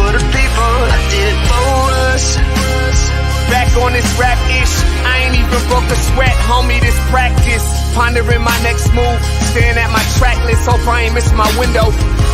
for the people, I did it for us. Back on this rap ish, I ain't even broke a sweat, homie, this practice. Pondering my next move, staring at my track list, hope I ain't missing my window.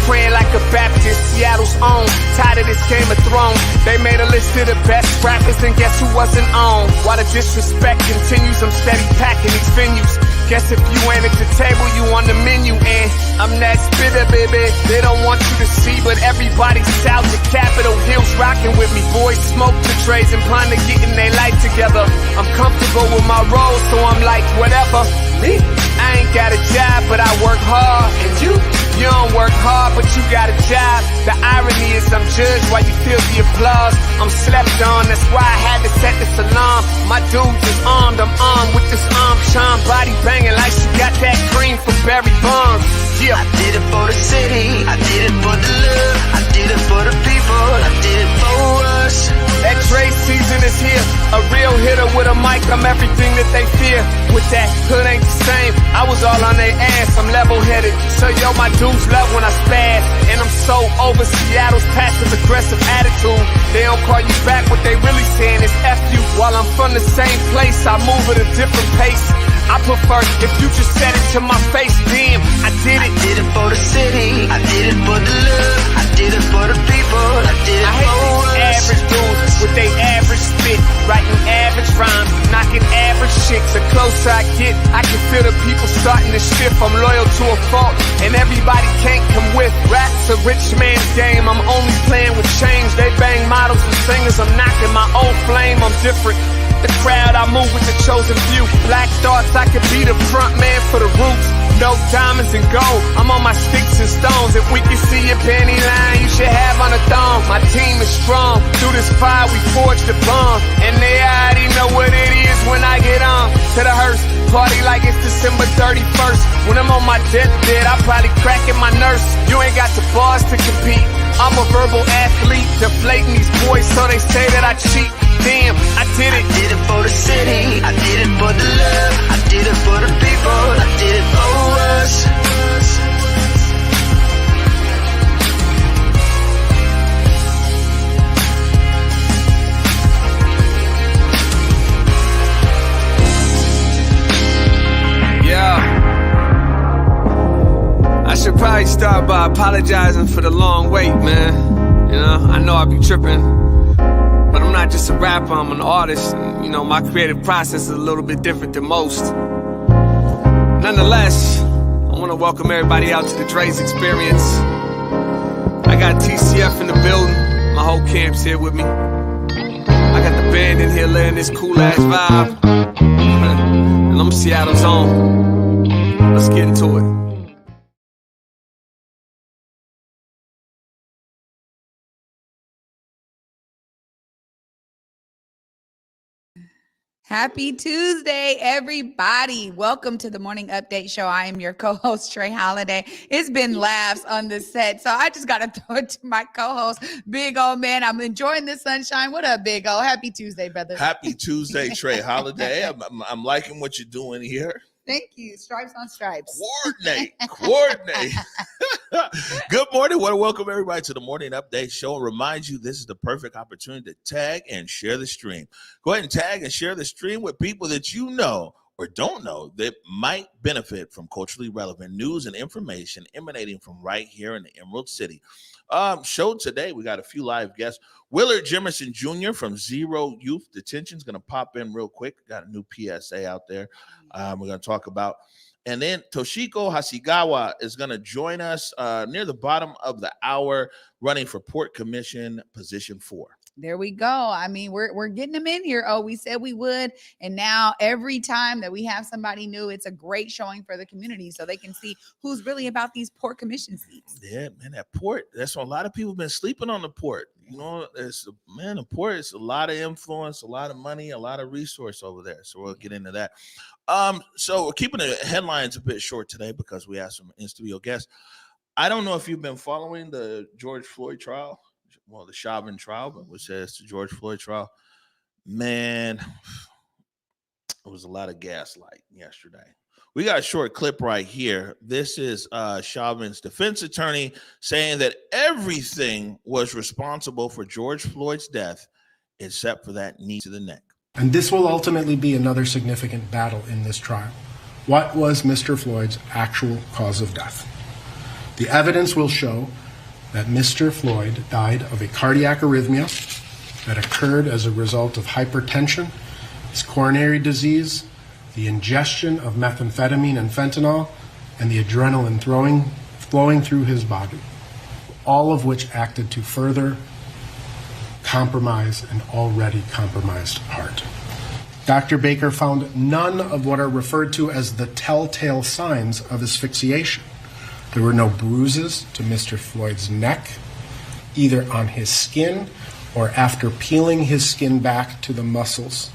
Praying like a Baptist, Seattle's own. Tired of this Game of Thrones. They made a list of the best rappers, and guess who wasn't on? While the disrespect continues, I'm steady packing these venues. Guess if you ain't at the table, you on the menu, and I'm that spitter, baby. They don't want you to see, but everybody's south of Capitol Hill's rocking with me. Boys smoke the trays and ponder getting their life together. I'm comfortable with my role, so I'm like, whatever. Me, I ain't got a job, but I work hard. And you don't work hard, but you got a job. The irony is I'm judged while you feel the applause. I'm slept on, that's why I had to set this alarm. My dudes is armed, I'm armed with this arm charm. Body banging like she got that cream from Barry Bonds. Yeah. I did it for the city, I did it for the love, I did it for the people, I did it for us. That Dre season is here, a real hitter with a mic, I'm everything that they fear. With that hood ain't the same, I was all on their ass, I'm level-headed. So yo, my dudes love when I spaz, and I'm so over Seattle's passive-aggressive attitude. They don't call you back, what they really saying is F you. While I'm from the same place, I move at a different pace. I prefer if you just said it to my face, damn, I did it. I did it for the city, I did it for the love, I did it for the people, I did it I for hate these us. average dudes with they average spit, writing average rhymes, knocking average chicks. The closer I get, I can feel the people starting to shift. I'm loyal to a fault, and everybody can't come with. Rap's a rich man's game, I'm only playing with change. They bang models and singers, I'm knocking my old flame, I'm different. The crowd, I move with the chosen few. Black thoughts, I could be the front man for the roots. No diamonds and gold, I'm on my sticks and stones. If we can see your panty line, you should have on a thong. My team is strong, through this fire we forged a bond. And they already know what it is when I get on. To the hearse, party like it's December 31st. When I'm on my deathbed, I probably cracking my nurse. You ain't got the bars to compete. I'm a verbal athlete, deflating these boys so they say that I cheat. Damn, I did it. I did it for the city, I did it for the love, I did it for the people, I did it for us. Yeah. I should probably start by apologizing for the long wait, man. You know, I know I be tripping. But I'm not just a rapper, I'm an artist. And, you know, my creative process is a little bit different than most. Nonetheless, I want to welcome everybody out to the Dre's Experience. I got TCF in the building. My whole camp's here with me. I got the band in here laying this cool-ass vibe. And I'm Seattle's own. Let's get into it. Happy Tuesday, everybody. Welcome to the Morning Update Show. I am your co-host, Trey Holiday. It's been laughs on the set, so I just got to throw it to my co-host, Big O Man. I'm enjoying the sunshine. What up, Big O? Happy Tuesday, brother. Happy Tuesday, Trey Holiday. I'm liking what you're doing here. Thank you. Stripes on stripes. Coordinate. Good morning. Want to welcome everybody to the Morning Update Show and remind you this is the perfect opportunity to tag and share the stream. Go ahead and tag and share the stream with people that you know or don't know that might benefit from culturally relevant news and information emanating from right here in the Emerald City. Show today, we got a few live guests. Willard Jimerson Jr. from Zero Youth Detention is going to pop in real quick. Got a new PSA out there we're going to talk about. And then Toshiko Hasigawa is going to join us near the bottom of the hour, running for Port Commission position 4. There we go. I mean, we're getting them in here. Oh, we said we would. And now every time that we have somebody new, it's a great showing for the community so they can see who's really about these port commission seats. Yeah, man, that port, that's what a lot of people have been sleeping on the port. You know, the port is a lot of influence, a lot of money, a lot of resource over there. So we'll get into that. So we're keeping the headlines a bit short today because we have some in-studio guests. I don't know if you've been following the George Floyd trial. Well, the Chauvin trial, but which says the George Floyd trial, man, it was a lot of gaslight yesterday. We got a short clip right here. This is Chauvin's defense attorney saying that everything was responsible for George Floyd's death except for that knee to the neck. And this will ultimately be another significant battle in this trial. What was Mr. Floyd's actual cause of death? The evidence will show that Mr. Floyd died of a cardiac arrhythmia that occurred as a result of hypertension, his coronary disease, the ingestion of methamphetamine and fentanyl, and the adrenaline flowing through his body, all of which acted to further compromise an already compromised heart. Dr. Baker found none of what are referred to as the telltale signs of asphyxiation. There were no bruises to Mr. Floyd's neck, either on his skin or after peeling his skin back to the muscles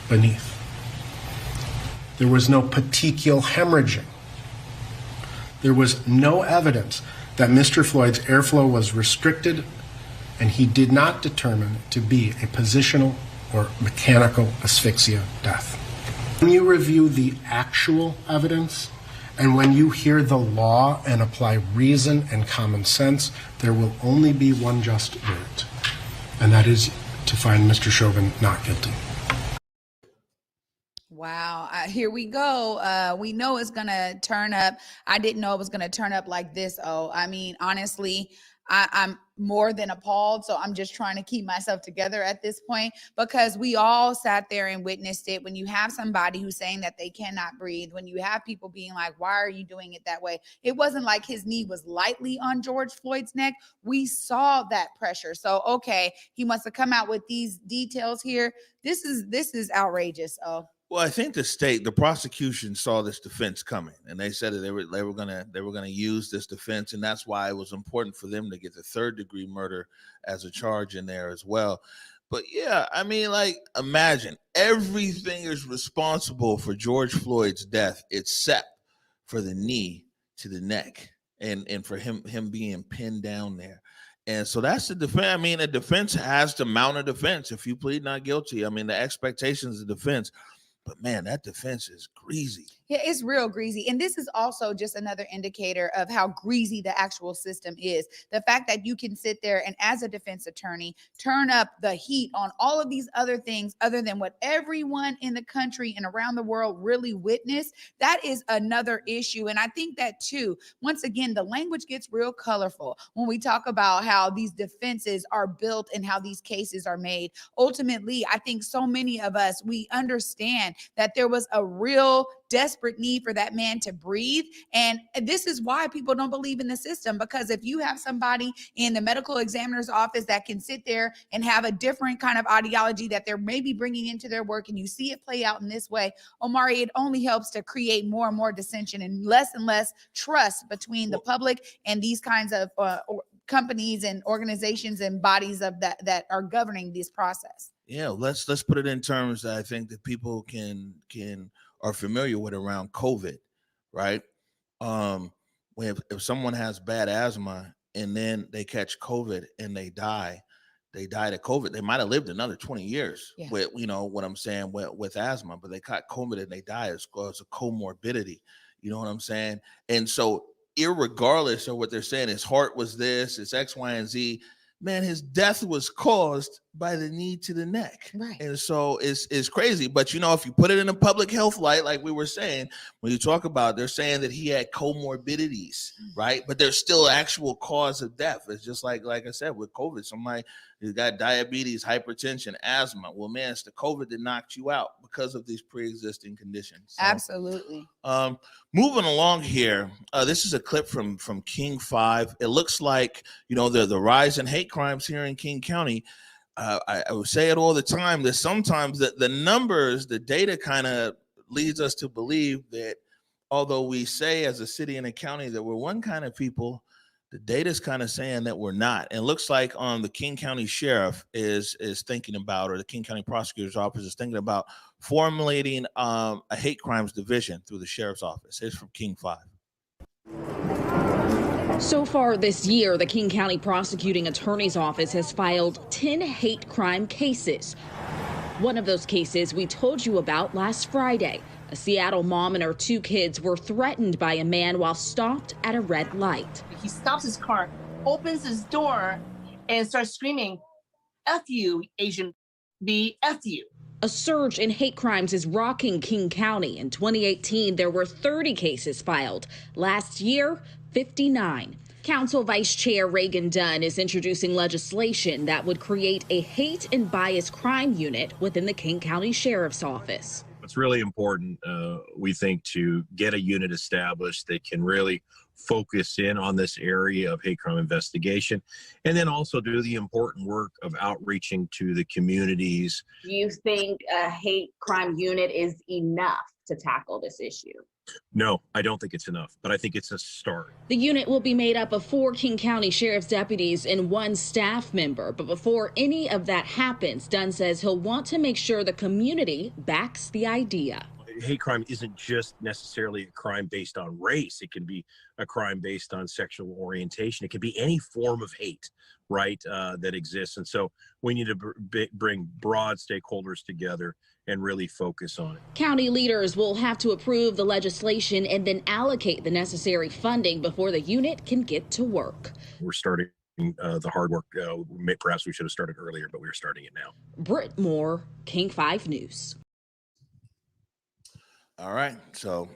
beneath. There was no petechial hemorrhaging. There was no evidence that Mr. Floyd's airflow was restricted, and he did not determine to be a positional or mechanical asphyxia death. When you review the actual evidence, and when you hear the law and apply reason and common sense, there will only be one just verdict, and that is to find Mr. Chauvin not guilty. Wow. Here we go. We know it's going to turn up. I didn't know it was going to turn up like this. Oh, I mean, honestly, I'm more than appalled. So I'm just trying to keep myself together at this point, because we all sat there and witnessed it. When you have somebody who's saying that they cannot breathe, when you have people being like, why are you doing it that way? It wasn't like his knee was lightly on George Floyd's neck. We saw that pressure. So, okay, he must have come out with these details here. This is outrageous. Oh. Well, I think the prosecution saw this defense coming, and they said that they were gonna use this defense, and that's why it was important for them to get the third-degree murder as a charge in there as well. But yeah, I mean, like, imagine everything is responsible for George Floyd's death except for the knee to the neck, and for him being pinned down there. And so that's the defense. I mean, the defense has to mount a defense. If you plead not guilty, I mean, the expectations of the defense. But man, that defense is greasy. Yeah, it's real greasy. And this is also just another indicator of how greasy the actual system is. The fact that you can sit there and, as a defense attorney, turn up the heat on all of these other things other than what everyone in the country and around the world really witnessed. That is another issue. And I think that too, once again, the language gets real colorful when we talk about how these defenses are built and how these cases are made. Ultimately, I think so many of us, we understand that there was a real desperate need for that man to breathe. And this is why people don't believe in the system, because if you have somebody in the medical examiner's office that can sit there and have a different kind of ideology that they're maybe bringing into their work, and you see it play out in this way, Omari, it only helps to create more and more dissension and less trust between the public and these kinds of companies and organizations and bodies of that are governing this process. Yeah, let's put it in terms that I think that people are familiar with around COVID, right? If someone has bad asthma and then they catch COVID and they died of COVID, they might have lived another 20 years with, you know what I'm saying, with asthma, but they caught COVID and they died as a comorbidity. You know what I'm saying? And so irregardless of what they're saying, his heart was this, it's X, Y, and Z, man, his death was caused by the knee to the neck. Right. And so it's crazy. But, you know, if you put it in a public health light, like we were saying, when you talk about, they're saying that he had comorbidities, right? But there's still actual cause of death. It's just like I said, with COVID, somebody who's got diabetes, hypertension, asthma. Well, man, it's the COVID that knocked you out because of these pre-existing conditions. So, absolutely. Moving along here, this is a clip from King 5. It looks like, you know, the rise in hate crimes here in King County. I would say it all the time that sometimes the numbers, the data kind of leads us to believe that although we say as a city and a county that we're one kind of people, the data is kind of saying that we're not. And it looks like the King County Sheriff is thinking about, or the King County Prosecutor's Office is thinking about formulating a hate crimes division through the Sheriff's Office. Here's from King 5. So far this year, the King County Prosecuting Attorney's Office has filed 10 hate crime cases. One of those cases we told you about last Friday, A Seattle mom and her 2 kids were threatened by a man while stopped at a red light. He stops his car, opens his door, and starts screaming, "F you, Asian B, F you." A surge in hate crimes is rocking King County. In 2018, there were 30 cases filed. Last year, 59. Council Vice Chair Reagan Dunn is introducing legislation that would create a hate and bias crime unit within the King County Sheriff's Office. It's really important, we think, to get a unit established that can really focus in on this area of hate crime investigation, and then also do the important work of outreaching to the communities. Do you think a hate crime unit is enough to tackle this issue? No, I don't think it's enough, but I think it's a start. The unit will be made up of 4 King County Sheriff's deputies and 1 staff member. But before any of that happens, Dunn says he'll want to make sure the community backs the idea. Hate crime isn't just necessarily a crime based on race. It can be a crime based on sexual orientation. It can be any form of hate, right, that exists. And so we need to bring broad stakeholders together and really focus on it. County leaders will have to approve the legislation and then allocate the necessary funding before the unit can get to work. We're starting the hard work. Perhaps we should have started earlier, but we're starting it now. Britt Moore, King 5 News. All right. So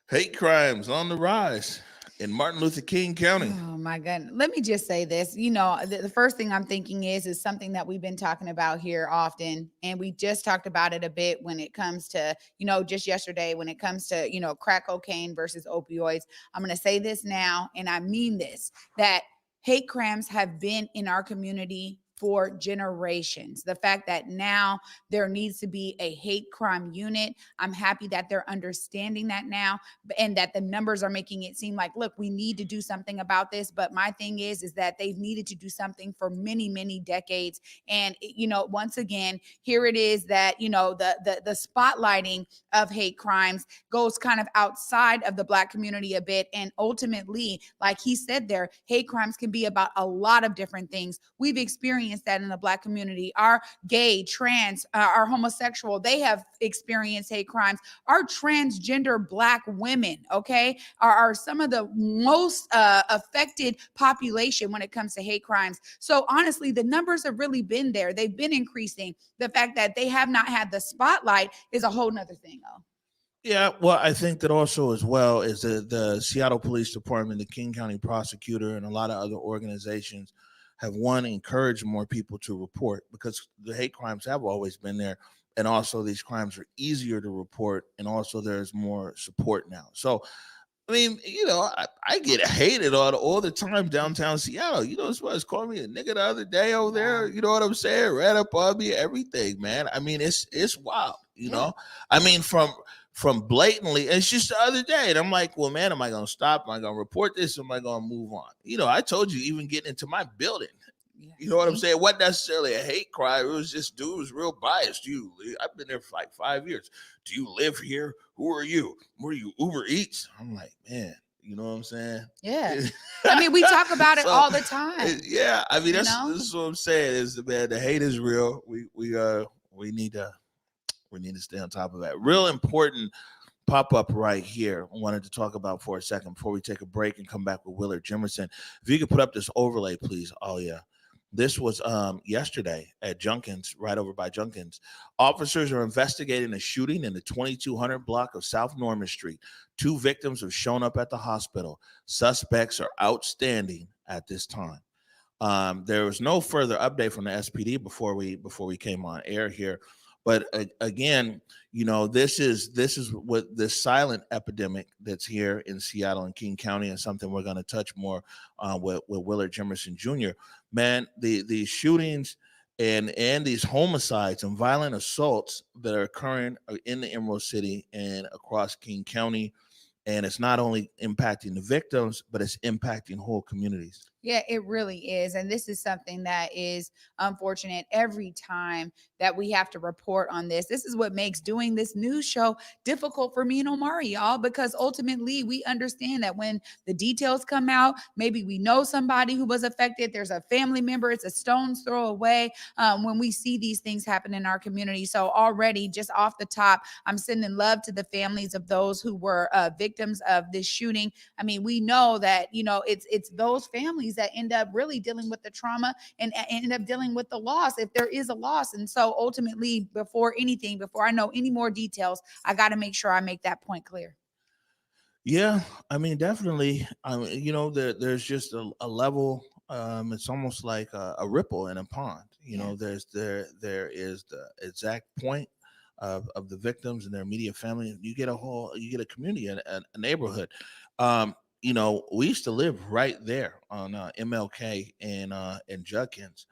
hate crimes on the rise in Martin Luther King County. Oh my goodness. Let me just say this. You know, the first thing I'm thinking is something that we've been talking about here often. And we just talked about it a bit when it comes to, you know, just yesterday, when it comes to, you know, crack cocaine versus opioids. I'm going to say this now, and I mean this, that hate crimes have been in our community for generations. The fact that now there needs to be a hate crime unit, I'm happy that they're understanding that now, and that the numbers are making it seem like, look, we need to do something about this. But my thing is that they've needed to do something for many, many decades. And, you know, once again, here it is that, you know, the spotlighting of hate crimes goes kind of outside of the Black community a bit. And ultimately, like he said there, hate crimes can be about a lot of different things. We've experienced that in the Black community. Our gay, trans, our homosexual, they have experienced hate crimes. Our transgender Black women, okay, are some of the most affected population when it comes to hate crimes. So honestly, the numbers have really been there. They've been increasing. The fact that they have not had the spotlight is a whole nother thing, though. Yeah, well, I think that also as well is the Seattle Police Department, the King County Prosecutor, and a lot of other organizations have encouraged more people to report, because the hate crimes have always been there. And also these crimes are easier to report. And also there's more support now. So, I mean, you know, I get hated all the time downtown Seattle. You know, it's calling me a nigga the other day over there. You know what I'm saying? Ran up on me, everything, man. I mean, it's wild, you know? I mean, from blatantly, it's just the other day. And I'm like, well, man, am I going to stop? Am I going to report this? Or am I going to move on? You know, I told you, even getting into my building, you know what I'm saying? It wasn't necessarily a hate crime. It was just, dude was real biased. I've been there for like 5 years. Do you live here? Who are you? Were you Uber Eats? I'm like, man, you know what I'm saying? Yeah. I mean, we talk about it all the time. Yeah. I mean, this is what I'm saying is, man, the hate is real. We need to stay on top of that. Real important pop-up right here. I wanted to talk about for a second before we take a break and come back with Willard Jimerson. If you could put up this overlay, please. Oh, yeah. This was yesterday at Junkins, right over by Junkins. Officers are investigating a shooting in the 2200 block of South Norman Street. 2 victims have shown up at the hospital. Suspects are outstanding at this time. There was no further update from the SPD before we came on air here. But again, you know, this is what this silent epidemic that's here in Seattle and King County, and something we're going to touch more with Willard Jimerson Jr. Man, the shootings and these homicides and violent assaults that are occurring in the Emerald City and across King County, and it's not only impacting the victims, but it's impacting whole communities. Yeah, it really is. And this is something that is unfortunate every time that we have to report on this. This is what makes doing this news show difficult for me and Omari, y'all, because ultimately we understand that when the details come out, maybe we know somebody who was affected, there's a family member, it's a stone's throw away when we see these things happen in our community. So already, just off the top, I'm sending love to the families of those who were victims of this shooting. I mean, we know that, it's those families that end up really dealing with the trauma and end up dealing with the loss if there is a loss. And so ultimately, before I know any more details, I got to make sure I make that point clear. Yeah, I mean, definitely. There's just a level. It's almost like a ripple in a pond. There is the exact point of the victims and their immediate family. You get a community, a neighborhood. We used to live right there on MLK and Judkins.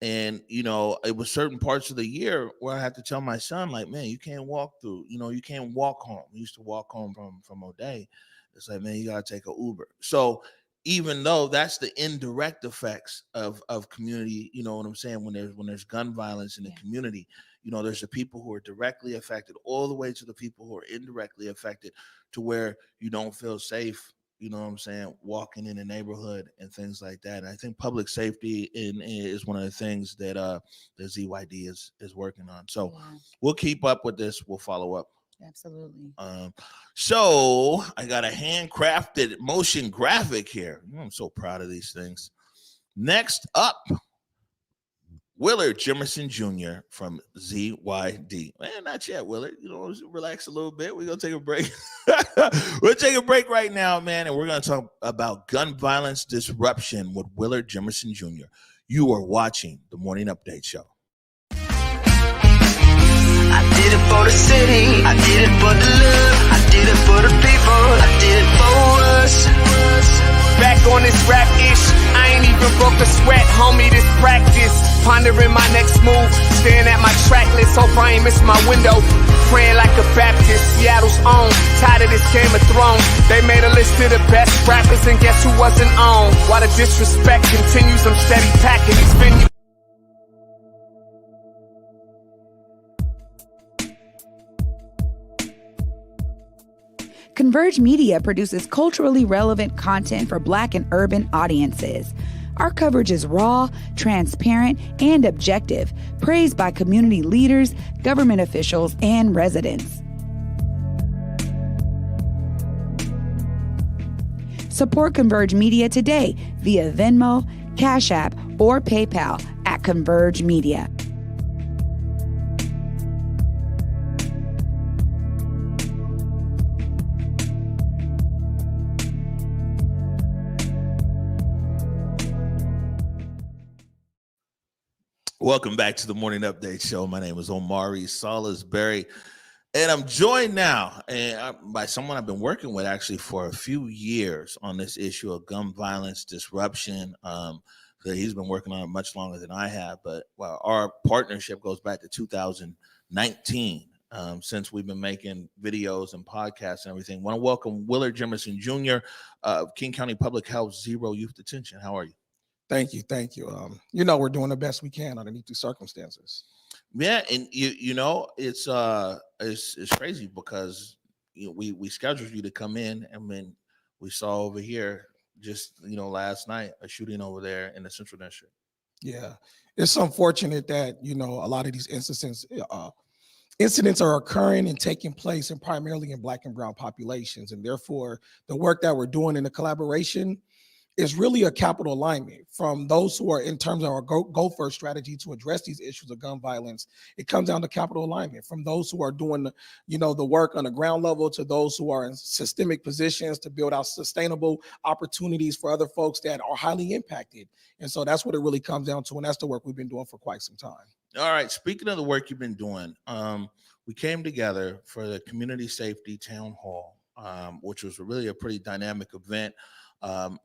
And it was certain parts of the year where I had to tell my son, like, man, you can't walk through, you can't walk home. We used to walk home from O'Day. It's like, man, you gotta take an Uber. So even though that's the indirect effects of community, you know what I'm saying, when there's gun violence in the community, there's the people who are directly affected all the way to the people who are indirectly affected, to where you don't feel safe, you know what I'm saying, walking in the neighborhood and things like that. And I think public safety is one of the things that the ZYD is working on. So we'll keep up with this. We'll follow up. Absolutely. So I got a handcrafted motion graphic here. I'm so proud of these things. Next up, Willard Jimerson Jr. from ZYD. Man, not yet, Willard. Relax a little bit. We're going to take a break. We'll take a break right now, man, and we're going to talk about gun violence disruption with Willard Jimerson Jr. You are watching the Morning Update Show. I did it for the city. I did it for the love. I did it for the people. I did it for us. Back on this rap-ish, I ain't even broke a sweat, homie, this practice. Pondering my next move, staring at my track list, hope I ain't miss my window. Praying like a Baptist, Seattle's own, tired of this Game of Thrones. They made a list of the best rappers and guess who wasn't on? While the disrespect continues, I'm steady packing these venues. Converge Media produces culturally relevant content for Black and urban audiences. Our coverage is raw, transparent, and objective, praised by community leaders, government officials, and residents. Support Converge Media today via Venmo, Cash App, or PayPal at Converge Media. Welcome back to the Morning Update Show. My name is Omari Salisbury, and I'm joined now by someone I've been working with actually for a few years on this issue of gun violence disruption. He's been working on it much longer than I have, but our partnership goes back to 2019. Since we've been making videos and podcasts and everything. I want to welcome Willard Jimerson Jr. of King County Public Health Zero Youth Detention. How are you? Thank you. We're doing the best we can underneath the circumstances. Yeah, and it's crazy because we scheduled you to come in, and then we saw over here just last night a shooting over there in the Central District. Yeah, it's unfortunate that a lot of these incidents are occurring and taking place, and primarily in Black and brown populations, and therefore the work that we're doing in the collaboration is really a capital alignment from those who are in terms of our go first strategy to address these issues of gun violence. It comes down to capital alignment from those who are doing, the work on the ground level to those who are in systemic positions to build out sustainable opportunities for other folks that are highly impacted. And so that's what it really comes down to. And that's the work we've been doing for quite some time. All right. Speaking of the work you've been doing, we came together for the Community Safety Town Hall, which was really a pretty dynamic event.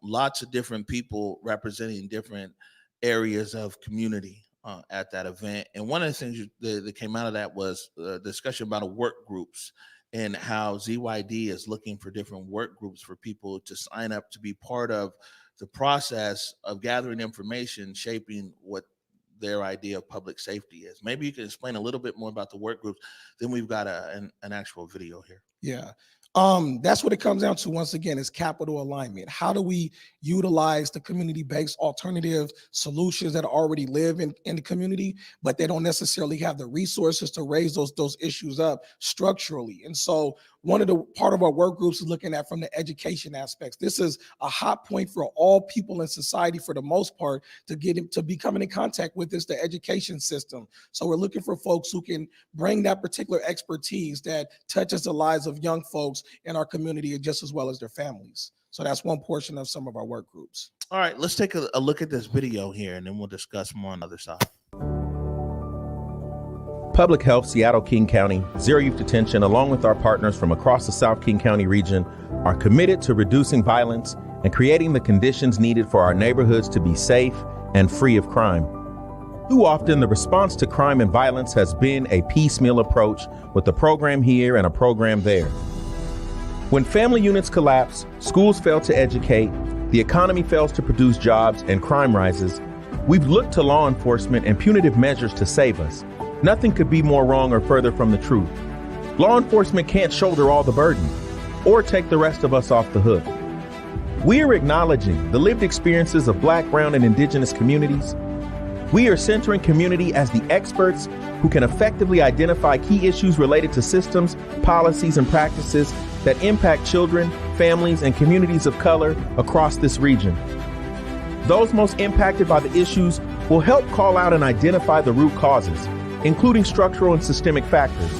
Lots of different people representing different areas of community at that event. And one of the things that came out of that was a discussion about work groups and how ZYD is looking for different work groups for people to sign up to be part of the process of gathering information, shaping what their idea of public safety is. Maybe you can explain a little bit more about the work groups. Then we've got an actual video here. Yeah. That's what it comes down to once again is capital alignment. How do we utilize the community-based alternative solutions that already live in the community, but they don't necessarily have the resources to raise those issues up structurally? And so part of our work groups is looking at from the education aspects. This is a hot point for all people in society for the most part to be coming in contact with is the education system. So we're looking for folks who can bring that particular expertise that touches the lives of young folks in our community just as well as their families. So that's one portion of some of our work groups. All right, let's take a look at this video here and then we'll discuss more on the other side. Public Health, Seattle, King County, Zero Youth Detention, along with our partners from across the South King County region, are committed to reducing violence and creating the conditions needed for our neighborhoods to be safe and free of crime. Too often, the response to crime and violence has been a piecemeal approach with a program here and a program there. When family units collapse, schools fail to educate, the economy fails to produce jobs, and crime rises, we've looked to law enforcement and punitive measures to save us. Nothing could be more wrong or further from the truth. Law enforcement can't shoulder all the burden or take the rest of us off the hook. We are acknowledging the lived experiences of Black, Brown, and Indigenous communities. We are centering community as the experts who can effectively identify key issues related to systems, policies, and practices that impact children, families, and communities of color across this region. Those most impacted by the issues will help call out and identify the root causes, including structural and systemic factors.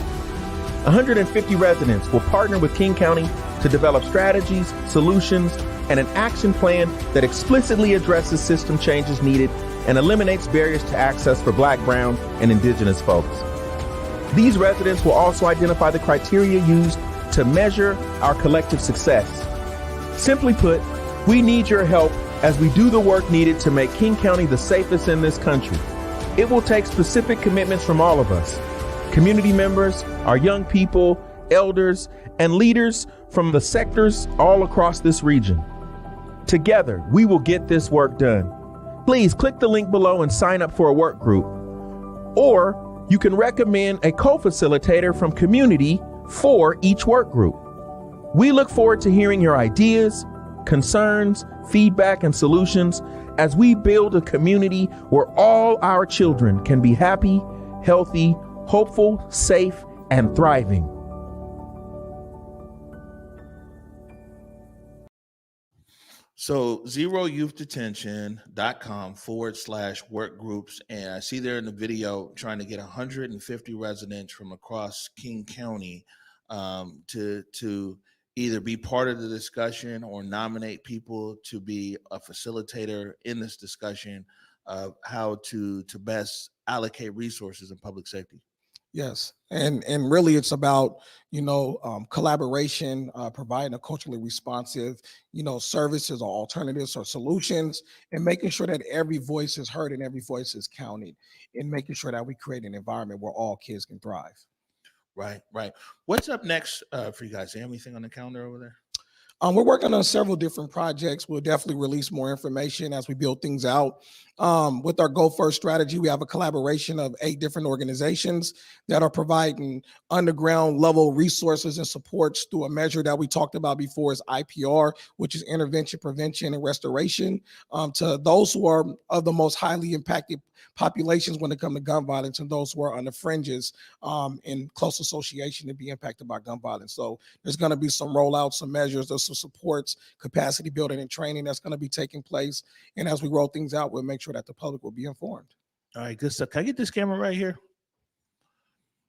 150 residents will partner with King County to develop strategies, solutions, and an action plan that explicitly addresses system changes needed and eliminates barriers to access for Black, Brown, and Indigenous folks. These residents will also identify the criteria used to measure our collective success. Simply put, we need your help as we do the work needed to make King County the safest in this country. It will take specific commitments from all of us, community members, our young people, elders, and leaders from the sectors all across this region. Together, we will get this work done. Please click the link below and sign up for a work group. Or you can recommend a co-facilitator from community for each work group. We look forward to hearing your ideas, concerns, feedback, and solutions as we build a community where all our children can be happy, healthy, hopeful, safe, and thriving. So zeroyouthdetention.com/work groups. And I see there in the video trying to get 150 residents from across King County to either be part of the discussion or nominate people to be a facilitator in this discussion of how to best allocate resources in public safety. Yes, and really it's about, collaboration, providing a culturally responsive, services or alternatives or solutions, and making sure that every voice is heard and every voice is counted, and making sure that we create an environment where all kids can thrive. Right. What's up next for you guys? Anything on the calendar over there? We're working on several different projects. We'll definitely release more information as we build things out. With our Go First strategy, we have a collaboration of 8 different organizations that are providing underground level resources and supports through a measure that we talked about before is IPR, which is intervention, prevention, and restoration, to those who are of the most highly impacted populations when it comes to gun violence and those who are on the fringes in close association to be impacted by gun violence. So there's going to be some rollouts, some measures, there's some supports, capacity building and training that's going to be taking place. And as we roll things out, we'll make sure that the public will be informed. All right, good stuff. Can I get this camera right here?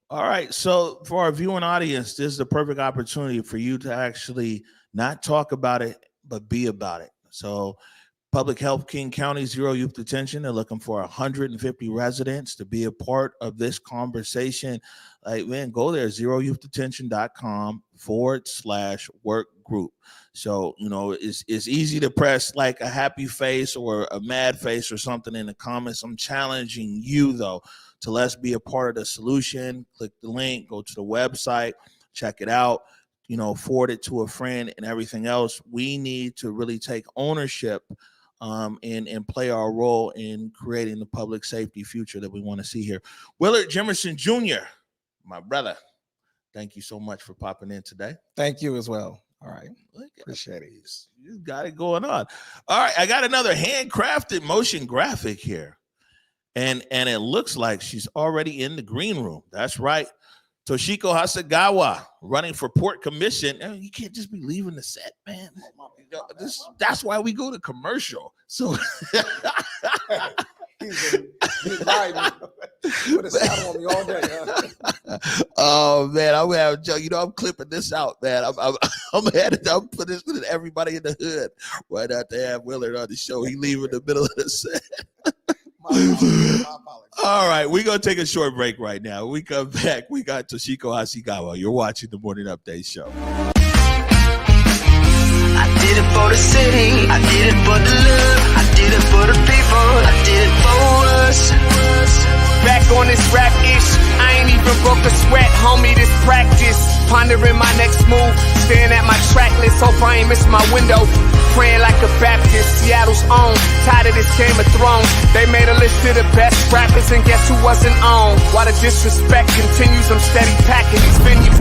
All right, so for our viewing audience, this is the perfect opportunity for you to actually not talk about it, but be about it. So Public Health King County, Zero Youth Detention, they're looking for 150 residents to be a part of this conversation. Like, man, go there, zeroyouthdetention.com/work group. So, it's easy to press like a happy face or a mad face or something in the comments. I'm challenging you, though, to let's be a part of the solution. Click the link, go to the website, check it out, forward it to a friend and everything else. We need to really take ownership and play our role in creating the public safety future that we want to see here. Willard Jimerson Jr., my brother, thank you so much for popping in today. Thank you as well. All right. Appreciate it. You got it going on. All right, I got another handcrafted motion graphic here. And it looks like she's already in the green room. That's right. Toshiko Hasegawa running for Port Commission. You can't just be leaving the set, man. That's why we go to commercial. So he's riding. Put a saddle on me all day. Huh? Oh man, I'm having Joe. I'm clipping this out, man. I'm putting this with everybody in the hood. Why not to have Willard on the show? He leaving the middle of the set. My apologies. All right, we're going to take a short break right now. When we come back, we got Toshiko Hasegawa. You're watching the Morning Update Show. I did it for the city, I did it for the love, I did it for the people, I did it for us. Back on this rap-ish, I ain't even broke a sweat, homie, this practice. Pondering my next move, staring at my track list, hope I ain't miss my window. Praying like a Baptist, Seattle's own, tired of this Game of Thrones. They made a list of the best rappers and guess who wasn't on? While the disrespect continues, I'm steady packing these venues.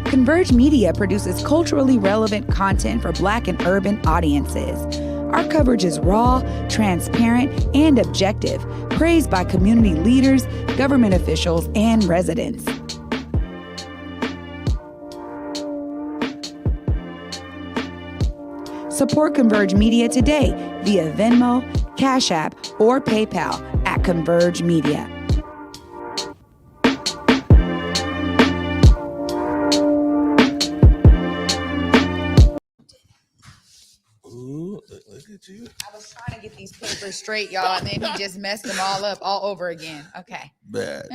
Converge Media produces culturally relevant content for Black and urban audiences. Our coverage is raw, transparent, and objective, praised by community leaders, government officials, and residents. Support Converge Media today via Venmo, Cash App, or PayPal at Converge Media. Look at you. I was trying to get these papers straight, y'all, and then he just messed them all up all over again. Okay. Bad.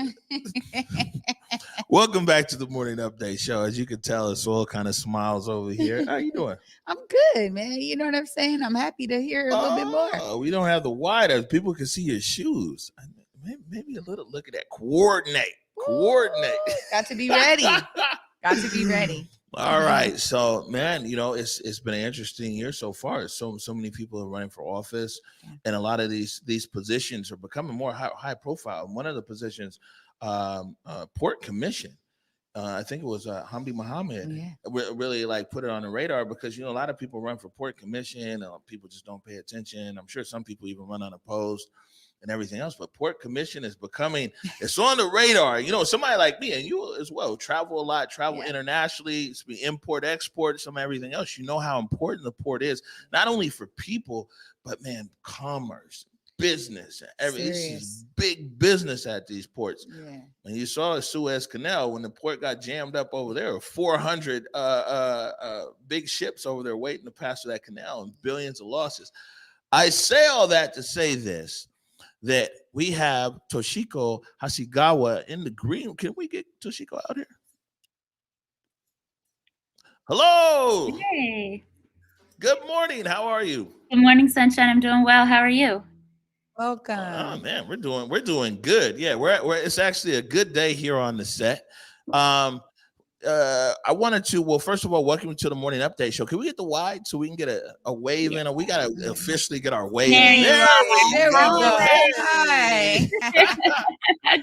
Welcome back to the Morning Update Show. As you can tell, Soul kind of smiles over here. How you doing? I'm good, man. You know what I'm saying? I'm happy to hear a little bit more. We don't have the wide. People can see your shoes. Maybe a little. Look at that. Coordinate. Got to be ready. Got to be ready. All right. So, man, it's been an interesting year so far. So many people are running for office, and a lot of these positions are becoming more high profile. One of the positions, Port Commission, I think it was Hamdi Mohammed, really like put it on the radar because, a lot of people run for Port Commission. People just don't pay attention. I'm sure some people even run unopposed and everything else, but Port Commission is it's on the radar. Somebody like me and you as well, travel a lot, internationally, import, export, some everything else. You know how important the port is, not only for people, but man, commerce, business, everything. This is big business at these ports. Yeah. And you saw the Suez Canal when the port got jammed up over there, 400 big ships over there waiting to pass through that canal and billions of losses. I say all that to say this, that we have Toshiko Hasegawa in the green. Can we get Toshiko out here? Hello. Hey. Good morning. How are you? Good morning, Sunshine. I'm doing well. How are you? Welcome. Oh man, we're doing good. Yeah, we're it's actually a good day here on the set. I wanted to, first of all, welcome to the Morning Update Show. Can we get the wide so we can get a wave in? Or we got to officially get our wave in. There we go. Hi.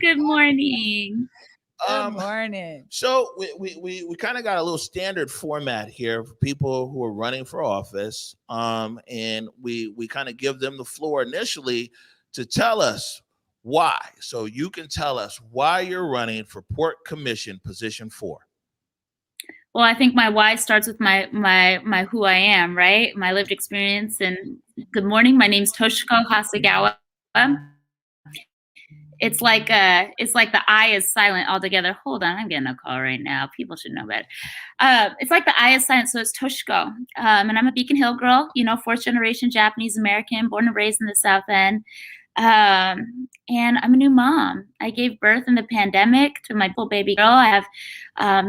Good morning. Good morning. So we kind of got a little standard format here for people who are running for office. And we kind of give them the floor initially to tell us why. So you can tell us why you're running for Port Commission position 4. Well, I think my why starts with my who I am, right? My lived experience. And good morning. My name's Toshiko Hasegawa. It's like the I is silent altogether. Hold on, I'm getting a call right now. People should know better. It's like the I is silent, so it's Toshiko. And I'm a Beacon Hill girl, 4th generation Japanese American, born and raised in the South End. And I'm a new mom. I gave birth in the pandemic to my little baby girl. I have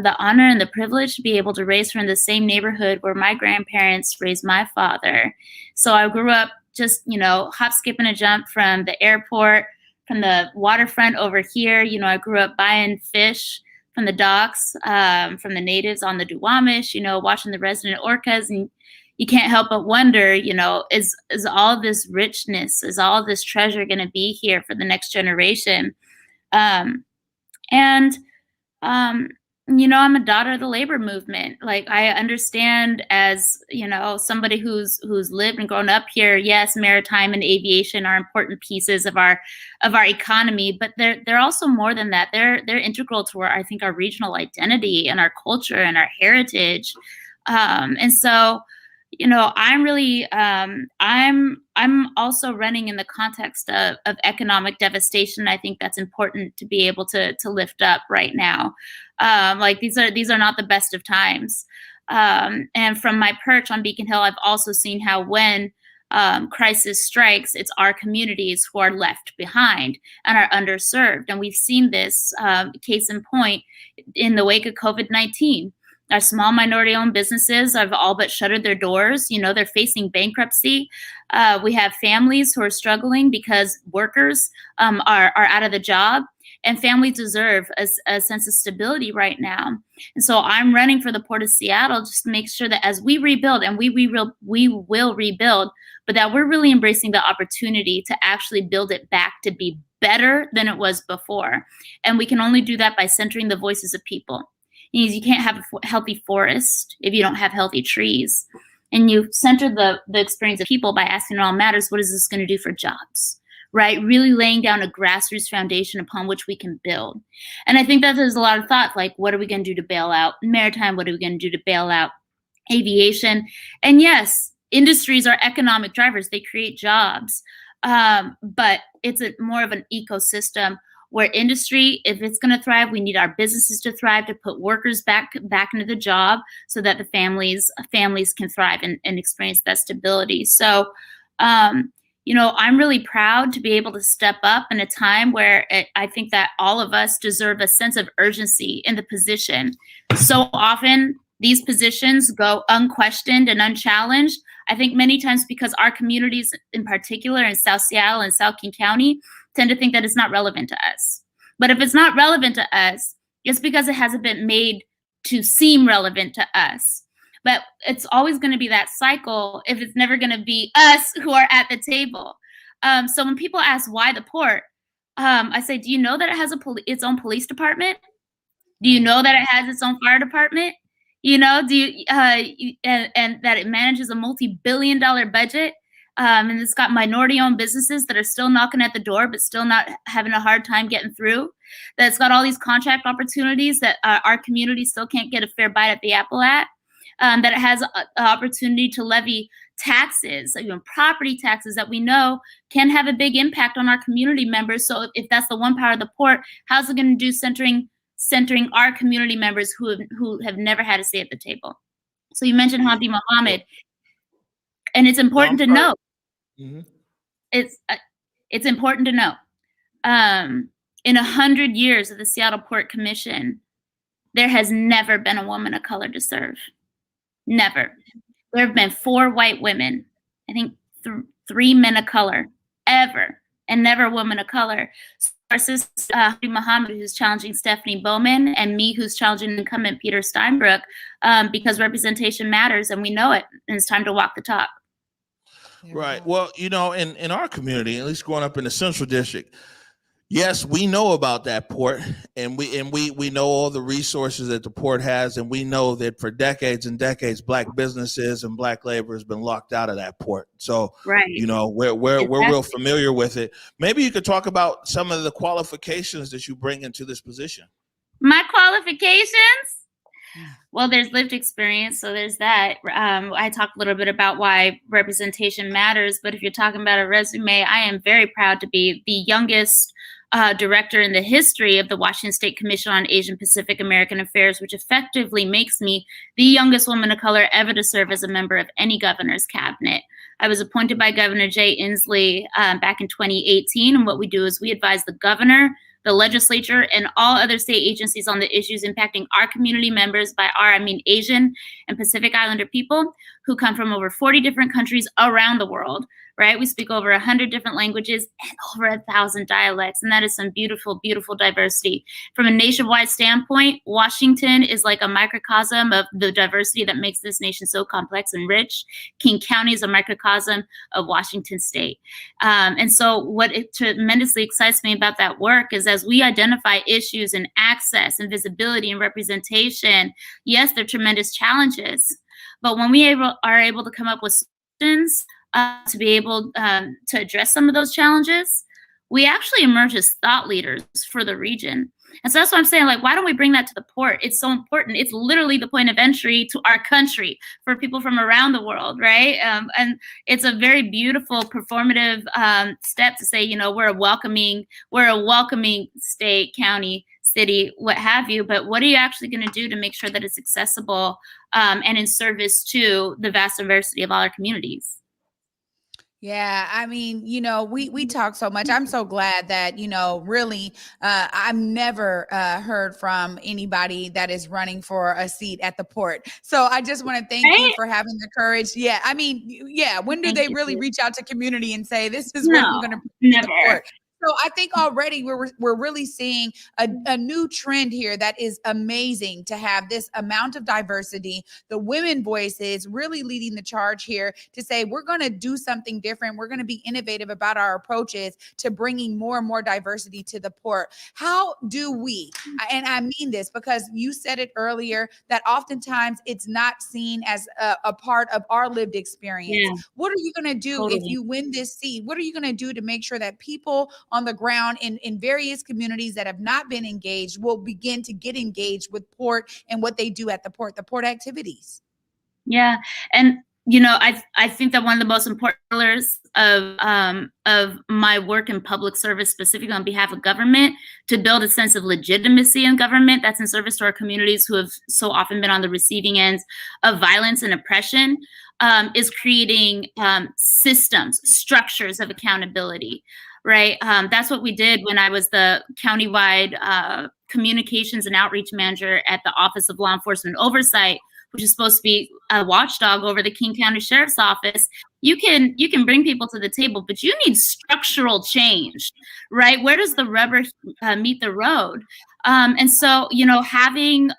the honor and the privilege to be able to raise her in the same neighborhood where my grandparents raised my father. So I grew up just, hop, skip, and a jump from the airport, from the waterfront over here. I grew up buying fish from the docks, from the natives on the Duwamish, watching the resident orcas. And you can't help but wonder, is all this richness, is all this treasure going to be here for the next generation? I'm a daughter of the labor movement. Like, I understand, as somebody who's lived and grown up here. Yes, maritime and aviation are important pieces of our economy, but they're also more than that. They're integral to I think our regional identity and our culture and our heritage. And so, I'm really, I'm also running in the context of economic devastation. I think that's important to be able to lift up right now. Like, these are not the best of times. And from my perch on Beacon Hill, I've also seen how when crisis strikes, it's our communities who are left behind and are underserved. And we've seen this, case in point, in the wake of COVID-19. Our small minority-owned businesses have all but shuttered their doors. They're facing bankruptcy. We have families who are struggling because workers are out of the job, and families deserve a sense of stability right now. And so I'm running for the Port of Seattle just to make sure that as we rebuild, and we will rebuild, but that we're really embracing the opportunity to actually build it back to be better than it was before. And we can only do that by centering the voices of people. You can't have a healthy forest if you don't have healthy trees. And you center the experience of people by asking, it all matters, what is this going to do for jobs, right? Really laying down a grassroots foundation upon which we can build. And I think that there's a lot of thought, like, what are we going to do to bail out maritime? What are we going to do to bail out aviation? And yes, industries are economic drivers. They create jobs. But it's more of an ecosystem where industry, if it's going to thrive, we need our businesses to thrive, to put workers back into the job so that the families can thrive and experience that stability. So, I'm really proud to be able to step up in a time where I think that all of us deserve a sense of urgency in the position. So often these positions go unquestioned and unchallenged. I think many times because our communities, in particular in South Seattle and South King County, tend to think that it's not relevant to us. But if it's not relevant to us, it's because it hasn't been made to seem relevant to us. But it's always going to be that cycle if it's never going to be us who are at the table. So when people ask why the port, I say, do you know that it has its own police department? Do you know that it has its own fire department? And that it manages a multi-billion-dollar budget? And it's got minority-owned businesses that are still knocking at the door, but still not having a hard time getting through. That it's got all these contract opportunities that our community still can't get a fair bite at the apple at. That it has an opportunity to levy taxes, property taxes that we know can have a big impact on our community members. So if that's the one part of the port, how's it going to do centering our community members who have never had a say at the table? So you mentioned Hamdi Mohammed, and it's important to know. Mm-hmm. It's important to know. In 100 years of the Seattle Port Commission, there has never been a woman of color to serve. Never. There have been 4 white women, I think 3 men of color, ever, and never a woman of color. So our sister Hamdi Mohammed, who's challenging Stephanie Bowman, and me, who's challenging incumbent Peter Steinbrück, because representation matters, and we know it, and it's time to walk the talk. Right. Well, in our community, at least growing up in the Central District, yes, we know about that port, and we know all the resources that the port has, and we know that for decades and decades, Black businesses and Black labor has been locked out of that port. So, right. We're real familiar with it. Maybe you could talk about some of the qualifications that you bring into this position. My qualifications? Well, there's lived experience, so there's that. I talked a little bit about why representation matters, but if you're talking about a resume, I am very proud to be the youngest director in the history of the Washington State Commission on Asian Pacific American Affairs, which effectively makes me the youngest woman of color ever to serve as a member of any governor's cabinet. I was appointed by Governor Jay Inslee back in 2018, and what we do is we advise the governor, the legislature, and all other state agencies on the issues impacting our community members. By our, I mean Asian and Pacific Islander people who come from over 40 different countries around the world, right? We speak over 100 different languages and over 1,000 dialects, and that is some beautiful, beautiful diversity. From a nationwide standpoint, Washington is like a microcosm of the diversity that makes this nation so complex and rich. King County is a microcosm of Washington State. And so what it tremendously excites me about that work is as we identify issues and access and visibility and representation, yes, there are tremendous challenges, but when we are able to come up with solutions to be able to address some of those challenges, we actually emerge as thought leaders for the region. And so that's what I'm saying, like, why don't we bring that to the port? It's so important. It's literally the point of entry to our country for people from around the world, right? And it's a very beautiful performative step to say, you know, we're a welcoming state, county, city, what have you, but what are you actually going to do to make sure that it's accessible and in service to the vast diversity of all our communities? Yeah, I mean, you know, we talk so much. I'm so glad that, you know, really, I've never heard from anybody that is running for a seat at the port. So I just want to thank you for having the courage. Yeah, I mean, yeah, when do they really reach out to community and say, this is what I'm going to bring to the port? So I think already we're really seeing a new trend here that is amazing to have this amount of diversity, the women voices really leading the charge here to say, we're going to do something different. We're going to be innovative about our approaches to bringing more and more diversity to the port. How do we, and I mean this because you said it earlier, that oftentimes it's not seen as a part of our lived experience. Yeah. What are you going to do if you win this seat? What are you going to do to make sure that people on the ground in various communities that have not been engaged will begin to get engaged with port and what they do at the port activities? Yeah. And, you know, I think that one of the most important pillars of my work in public service, specifically on behalf of government, to build a sense of legitimacy in government that's in service to our communities who have so often been on the receiving ends of violence and oppression, is creating systems, structures of accountability. Right. That's what we did when I was the countywide communications and outreach manager at the Office of Law Enforcement Oversight, which is supposed to be a watchdog over the King County Sheriff's Office. You can bring people to the table, but you need structural change, right? Where does the rubber meet the road? And so, you know, having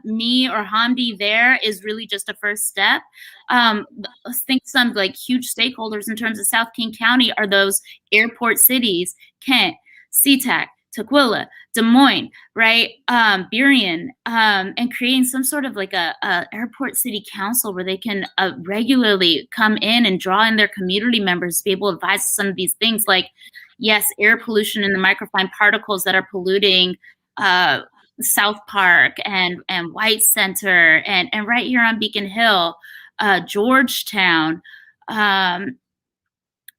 me or Hamdi there is really just a first step. I think some like huge stakeholders in terms of South King County are those airport cities, Kent, SeaTac, Tukwila, Des Moines, right? Burien, and creating some sort of like a airport city council where they can regularly come in and draw in their community members to be able to advise some of these things, like, yes, air pollution and the microfine particles that are polluting South Park and White Center and right here on Beacon Hill, Georgetown,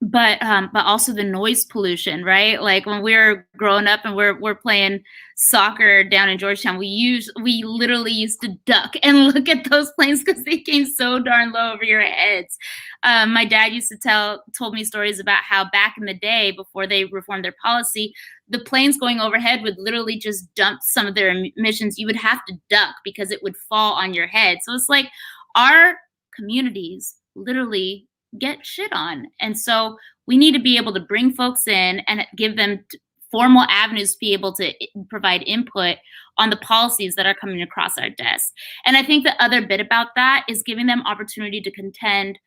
but also the noise pollution, right? Like when we were growing up and we're playing soccer down in Georgetown, we literally used to duck and look at those planes because they came so darn low over your heads. My dad used to told me stories about how back in the day, before they reformed their policy, the planes going overhead would literally just dump some of their emissions. You would have to duck because it would fall on your head. So it's like our communities literally get shit on. And so we need to be able to bring folks in and give them formal avenues to be able to provide input on the policies that are coming across our desk. And I think the other bit about that is giving them opportunity to contend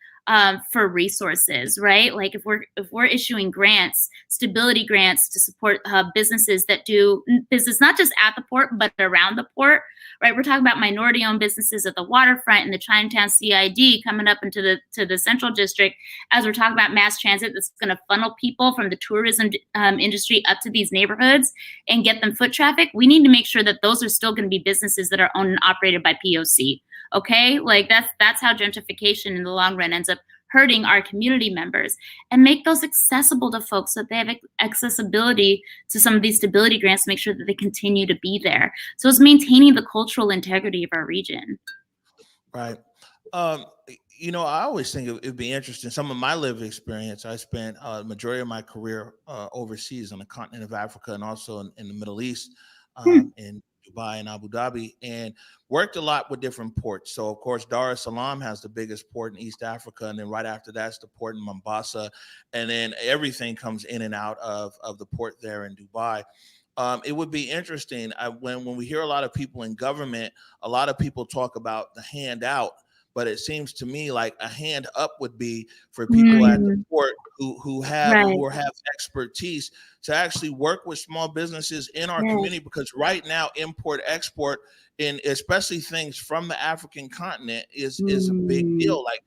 for resources, right? Like if we're issuing grants, stability grants to support businesses that do business not just at the port but around the port, right? We're talking about minority-owned businesses at the waterfront and the Chinatown CID coming up into the Central District. As we're talking about mass transit, that's going to funnel people from the tourism industry up to these neighborhoods and get them foot traffic. We need to make sure that those are still going to be businesses that are owned and operated by POC. Okay, like that's how gentrification in the long run ends up hurting our community members, and make those accessible to folks so that they have accessibility to some of these stability grants to make sure that they continue to be there. So it's maintaining the cultural integrity of our region. Right. Um, I always think it'd be interesting. Some of my lived experience, I spent a majority of my career overseas on the continent of Africa and also in the Middle East, in Dubai and Abu Dhabi, and worked a lot with different ports. So, of course, Dar es Salaam has the biggest port in East Africa, and then right after that's the port in Mombasa, and then everything comes in and out of the port there in Dubai. It would be interesting when we hear a lot of people in government, a lot of people talk about the handout, but it seems to me like a hand up would be for people at the port who have expertise to actually work with small businesses in our community, because right now import export, and especially things from the African continent, is a big deal. Like,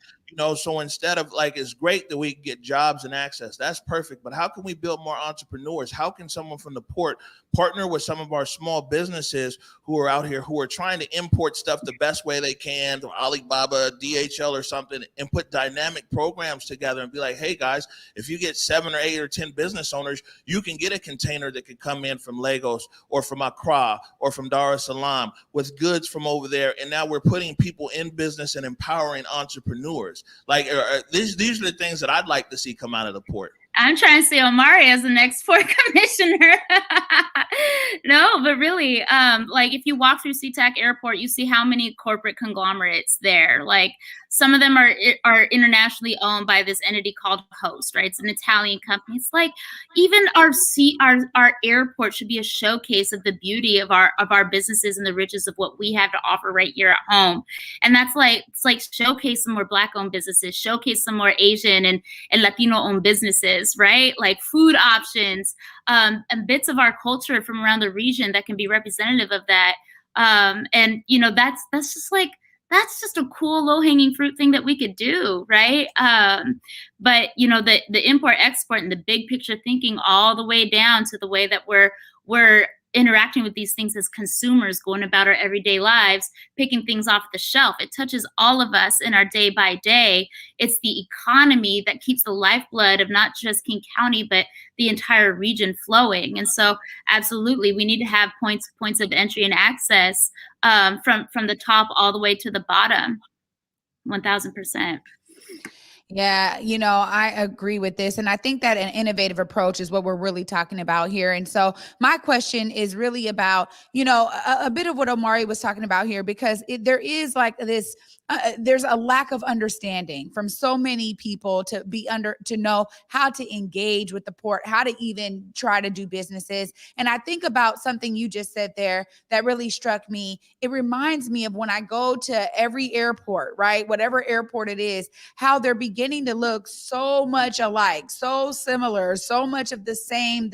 so instead of, like, it's great that we get jobs and access, that's perfect, but how can we build more entrepreneurs? How can someone from the port partner with some of our small businesses who are out here who are trying to import stuff the best way they can, to Alibaba, DHL or something, and put dynamic programs together and be like, hey guys, if you get 7 or 8 or 10 business owners, you can get a container that could come in from Lagos or from Accra or from Dar es Salaam with goods from over there. And now we're putting people in business and empowering entrepreneurs. Like, these are the things that I'd like to see come out of the port. I'm trying to see Omari as the next port commissioner. No, but really, like, if you walk through SeaTac Airport, you see how many corporate conglomerates there. Like, some of them are internationally owned by this entity called Host, right? It's an Italian company. It's like, even our airport should be a showcase of the beauty of our businesses and the riches of what we have to offer right here at home. And that's like, it's like, showcase some more Black-owned businesses, showcase some more Asian and Latino-owned businesses, right? Like food options, and bits of our culture from around the region that can be representative of that. And that's just a cool low-hanging fruit thing that we could do, right? But the import export and the big picture thinking all the way down to the way that we're interacting with these things as consumers, going about our everyday lives, picking things off the shelf. It touches all of us in our day by day. It's the economy that keeps the lifeblood of not just King County, but the entire region flowing. And so absolutely, we need to have points of entry and access from the top all the way to the bottom. 1000%. Yeah, I agree with this. And I think that an innovative approach is what we're really talking about here. And so my question is really about, a bit of what Omari was talking about here, because there is like this, there's a lack of understanding from so many people to know how to engage with the port, how to even try to do businesses. And I think about something you just said there that really struck me. It reminds me of when I go to every airport, right? Whatever airport it is, how they're beginning to look so much alike, so similar, so much of the same.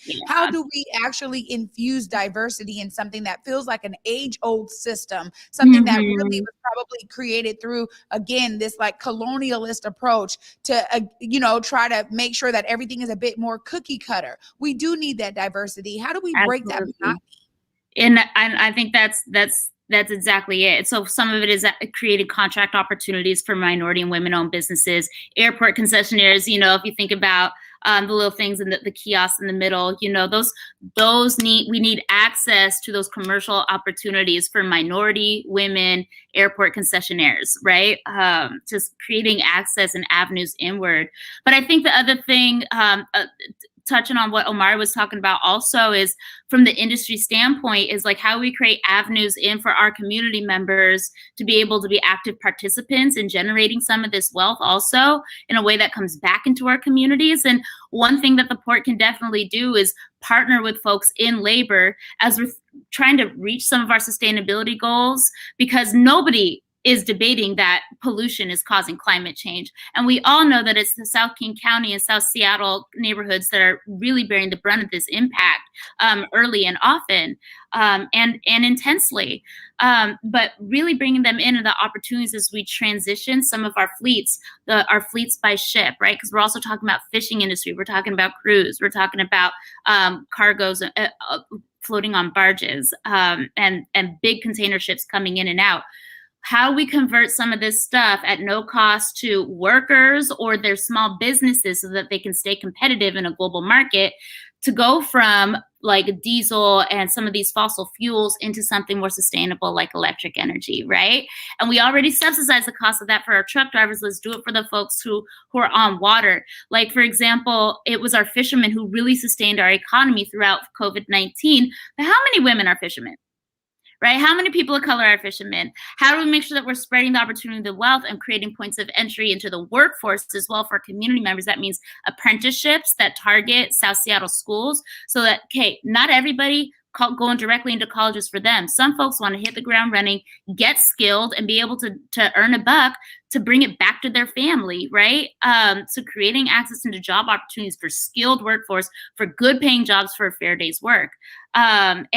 Yeah. How do we actually infuse diversity in something that feels like an age-old system, something that really was probably created through, again, this like colonialist approach to, try to make sure that everything is a bit more cookie cutter? We do need that diversity. How do we break that monotony? And I think that's exactly it. So some of it is creating contract opportunities for minority and women-owned businesses, airport concessionaires. If you think about the little things in the kiosks in the middle, we need access to those commercial opportunities for minority, women, airport concessionaires, right? Just creating access and avenues inward. But I think the other thing, touching on what Omar was talking about also, is from the industry standpoint, is like how we create avenues in for our community members to be able to be active participants in generating some of this wealth also in a way that comes back into our communities. And one thing that the port can definitely do is partner with folks in labor as we're trying to reach some of our sustainability goals, because nobody is debating that pollution is causing climate change. And we all know that it's the South King County and South Seattle neighborhoods that are really bearing the brunt of this impact early and often and intensely. But really bringing them into the opportunities as we transition some of our fleets, our fleets by ship, right? Because we're also talking about fishing industry. We're talking about cruise. We're talking about cargoes floating on barges and big container ships coming in and out. how we convert some of this stuff at no cost to workers or their small businesses so that they can stay competitive in a global market, to go from like diesel and some of these fossil fuels into something more sustainable like electric energy, right? And we already subsidize the cost of that for our truck drivers. Let's do it for the folks who are on water. Like, for example, it was our fishermen who really sustained our economy throughout COVID-19. But how many women are fishermen? Right? How many people of color are fishermen? How do we make sure that we're spreading the opportunity, the wealth, and creating points of entry into the workforce as well for community members? That means apprenticeships that target South Seattle schools so that, okay, not everybody going directly into colleges for them. Some folks want to hit the ground running, get skilled, and be able to earn a buck to bring it back to their family, right? So creating access into job opportunities for skilled workforce, for good paying jobs for a fair day's work. And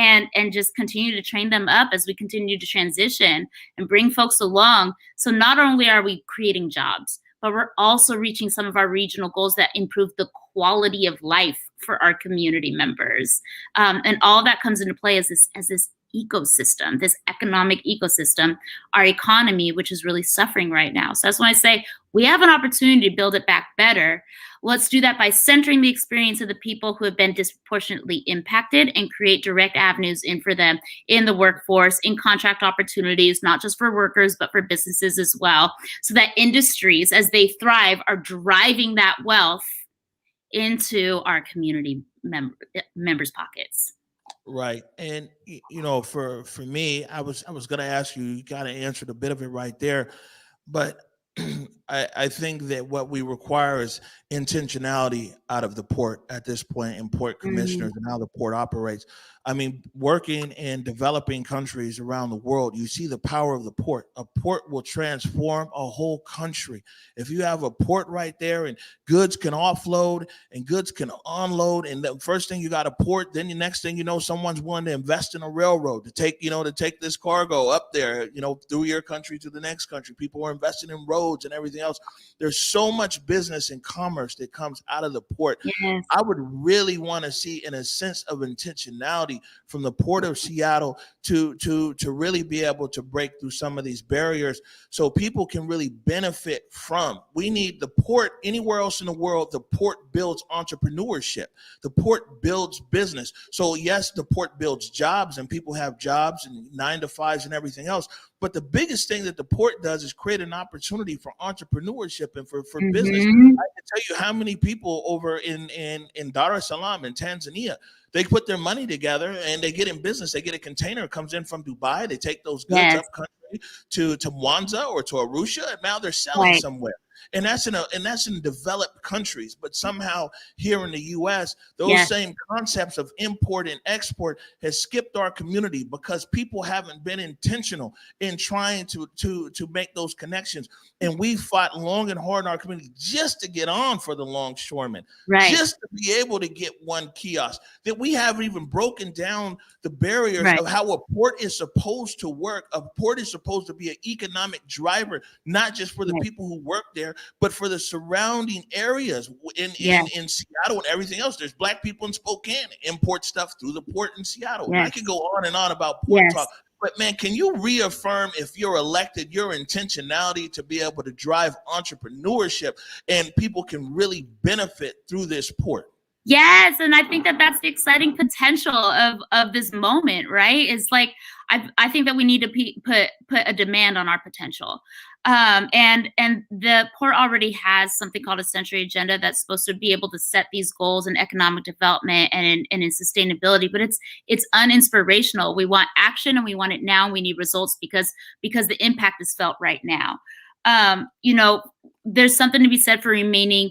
just continue to train them up as we continue to transition and bring folks along. So not only are we creating jobs, but we're also reaching some of our regional goals that improve the quality of life for our community members. And all that comes into play as this ecosystem, this economic ecosystem, our economy, which is really suffering right now. So that's when I say we have an opportunity to build it back better. Let's do that by centering the experience of the people who have been disproportionately impacted and create direct avenues in for them in the workforce, in contract opportunities, not just for workers, but for businesses as well. So that industries, as they thrive, are driving that wealth into our community members' pockets. Right. And you know, for me, I was going to ask you, you kind of answered a bit of it right there, but I think that what we require is intentionality out of the port at this point, and port commissioners and how the port operates. I mean, working in developing countries around the world, you see the power of the port. A port will transform a whole country. If you have a port right there and goods can offload and goods can unload, and the first thing you got a port, then the next thing you know, someone's willing to invest in a railroad to take this cargo up there, through your country to the next country. People are investing in roads and everything else. There's so much business and commerce that comes out of the port. Yes. I would really want to see, in a sense of intentionality, from the Port of Seattle to really be able to break through some of these barriers so people can really benefit from. We need the port. Anywhere else in the world, the port builds entrepreneurship. The port builds business. So yes, the port builds jobs and people have jobs and 9-to-5s and everything else. But the biggest thing that the port does is create an opportunity for entrepreneurship and for business. I can tell you how many people over in Dar es Salaam in Tanzania, they put their money together and they get in business. They get a container, it comes in from Dubai. They take those goods up country to Mwanza or to Arusha, and now they're selling somewhere. And that's in developed countries. But somehow here in the U.S., those same concepts of import and export has skipped our community because people haven't been intentional in trying to make those connections. And we fought long and hard in our community just to get on for the longshoremen, just to be able to get one kiosk. That we haven't even broken down the barriers of how a port is supposed to work. A port is supposed to be an economic driver, not just for the people who work there, but for the surrounding areas in Seattle and everything else. There's Black people in Spokane import stuff through the port in Seattle. I could go on and on about port talk. But man, can you reaffirm, if you're elected, your intentionality to be able to drive entrepreneurship and people can really benefit through this port? Yes, and I think that that's the exciting potential of this moment, right? It's like I think that we need to put a demand on our potential, and the port already has something called a century agenda that's supposed to be able to set these goals in economic development and in sustainability, but it's uninspirational. We want action and we want it now. And we need results because the impact is felt right now. There's something to be said for remaining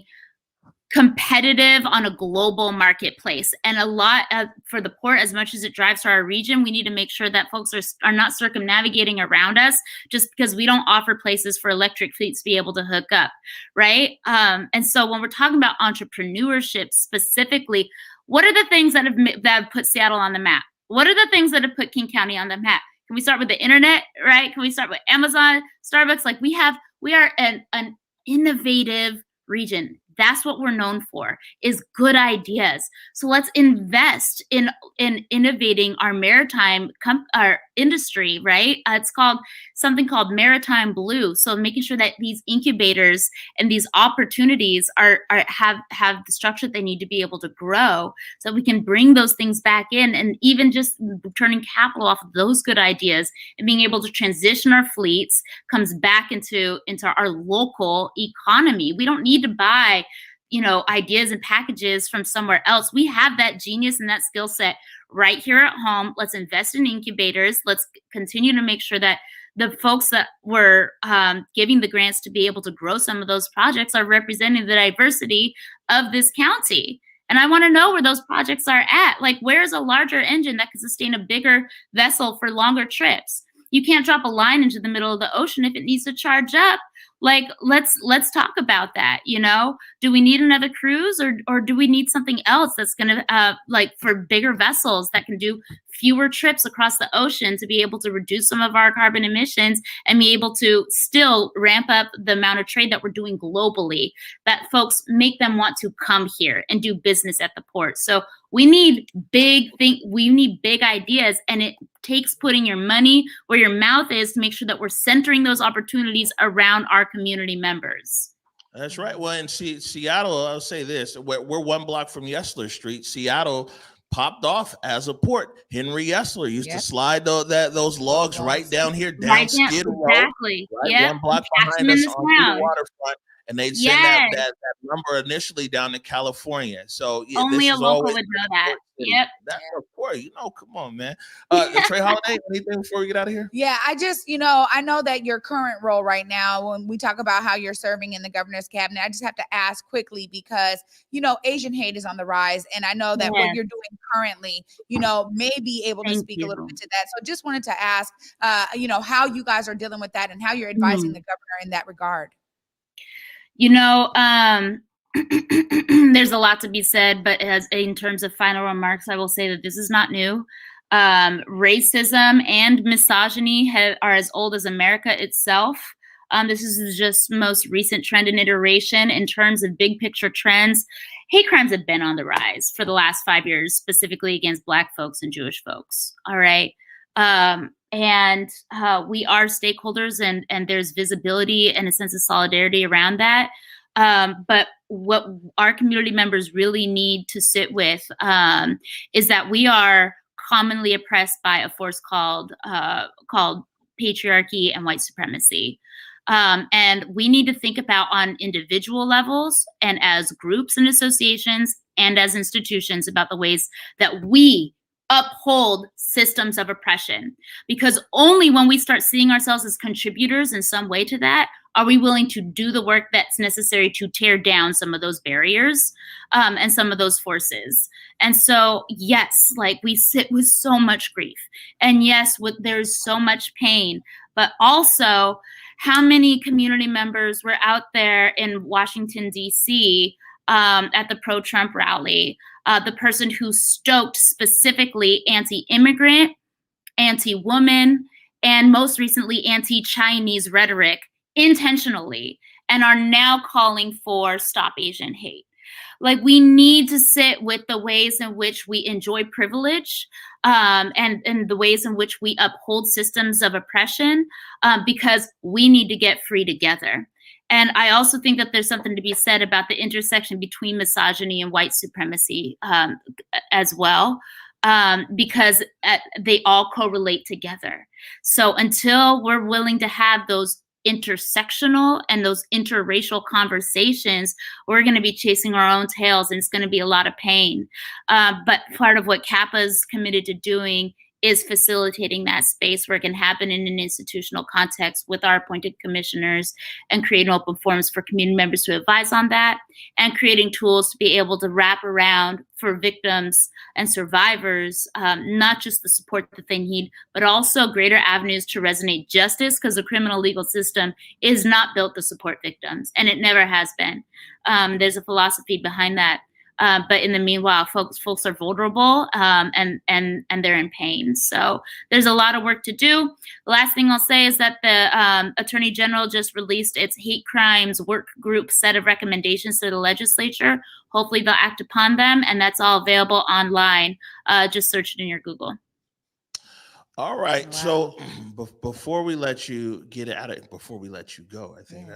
competitive on a global marketplace, and a lot for the port. As much as it drives to our region, we need to make sure that folks are not circumnavigating around us just because we don't offer places for electric fleets to be able to hook up, right? And so when we're talking about entrepreneurship specifically, what are the things that have put Seattle on the map? What are the things that have put King County on the map? Can we start with the internet, right? Can we start with Amazon, Starbucks? Like we are an innovative region. That's what we're known for, is good ideas. So let's invest in innovating our maritime industry, right? It's called something called Maritime Blue. So making sure that these incubators and these opportunities have the structure they need to be able to grow, so we can bring those things back in, and even just turning capital off of those good ideas and being able to transition our fleets comes back into our local economy. We don't need to buy, ideas and packages from somewhere else. We have that genius and that skill set right here at home. Let's invest in incubators. Let's continue to make sure that the folks that were giving the grants to be able to grow some of those projects are representing the diversity of this county. And I want to know where those projects are at. Like, where's a larger engine that can sustain a bigger vessel for longer trips? You can't drop a line into the middle of the ocean if it needs to charge up. Like, let's talk about that. Do we need another cruise, or do we need something else that's going to for bigger vessels that can do fewer trips across the ocean to be able to reduce some of our carbon emissions and be able to still ramp up the amount of trade that we're doing globally, that folks make them want to come here and do business at the port. So we need big ideas, and it takes putting your money where your mouth is to make sure that we're centering those opportunities around our community members. That's right. Well, in Seattle, I'll say this: we're one block from Yesler Street. Seattle popped off as a port. Henry Yesler used to slide those logs right down here, down Skid Row, exactly. Right, 1 block behind us on the waterfront. And they'd send that number initially down to California. So only this a is local would know that. Yep. That's of course, come on, man. Trey Holiday, anything before we get out of here? Yeah, I just, I know that your current role right now, when we talk about how you're serving in the governor's cabinet, I just have to ask quickly because, Asian hate is on the rise. And I know that what you're doing currently, may be able to speak a little bit to that. So just wanted to ask, how you guys are dealing with that and how you're advising the governor in that regard. There's a lot to be said, but in terms of final remarks, I will say that this is not new. Racism and misogyny are as old as America itself. This is just most recent trend and iteration. In terms of big picture trends, hate crimes have been on the rise for the last 5 years, specifically against Black folks and Jewish folks. All right. And we are stakeholders, and there's visibility and a sense of solidarity around that. But what our community members really need to sit with is that we are commonly oppressed by a force called patriarchy and white supremacy. And we need to think about, on individual levels and as groups and associations and as institutions, about the ways that we uphold systems of oppression, because only when we start seeing ourselves as contributors in some way to that are we willing to do the work that's necessary to tear down some of those barriers and some of those forces. And so, yes, we sit with so much grief, and yes, there's so much pain, but also how many community members were out there in Washington, D.C. At the pro-Trump rally, the person who stoked specifically anti-immigrant, anti-woman, and most recently anti-Chinese rhetoric intentionally, and are now calling for Stop Asian Hate. We need to sit with the ways in which we enjoy privilege and the ways in which we uphold systems of oppression, because we need to get free together. And I also think that there's something to be said about the intersection between misogyny and white supremacy as well, because they all correlate together. So until we're willing to have those intersectional and those interracial conversations, we're going to be chasing our own tails, and it's going to be a lot of pain. But part of what CAPA is committed to doing is facilitating that space where it can happen in an institutional context with our appointed commissioners, and creating open forums for community members to advise on that, and creating tools to be able to wrap around for victims and survivors, not just the support that they need, but also greater avenues to resonate justice, because the criminal legal system is not built to support victims, and it never has been. There's a philosophy behind that. But in the meanwhile, folks are vulnerable and they're in pain. So there's a lot of work to do. The last thing I'll say is that the Attorney General just released its hate crimes work group set of recommendations to the legislature. Hopefully they'll act upon them, and that's all available online. Just search it in your Google. All right. Wow. So before we let you get it out of, before we let you go, I think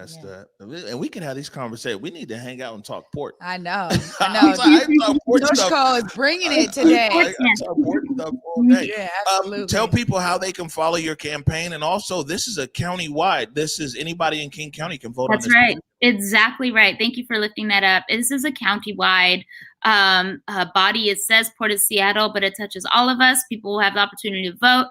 and we can have these conversations. We need to hang out and talk port. I know. I talk port Coach stuff. Cole is bringing it today. I talk port stuff all day. Yeah, absolutely. Tell people how they can follow your campaign, and also this is a county-wide. This is anybody in King County can vote on this. That's right. Exactly right. Thank you for lifting that up. This is a county-wide body. It says Port of Seattle, but it touches all of us. People will have the opportunity to vote.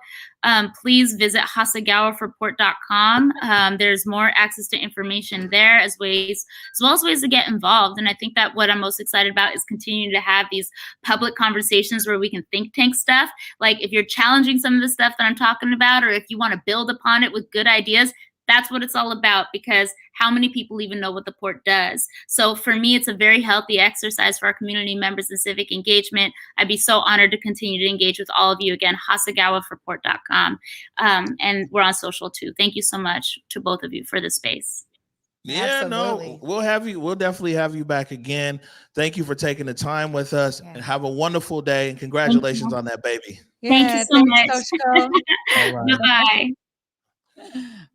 Please visit hasagawaforport.com. There's more access to information there as well as ways to get involved. And I think that what I'm most excited about is continuing to have these public conversations where we can think tank stuff. Like if you're challenging some of the stuff that I'm talking about, or if you want to build upon it with good ideas, that's what it's all about, because how many people even know what the port does? So for me, it's a very healthy exercise for our community members and civic engagement. I'd be so honored to continue to engage with all of you. Again, hasagawaforport.com. And we're on social too. Thank you so much to both of you for the space. Yeah, Absolutely. no, we'll have you. We'll definitely have you back again. Thank you for taking the time with us, and have a wonderful day. And congratulations on that baby. Thank you so much. Coach Cole. Bye-bye.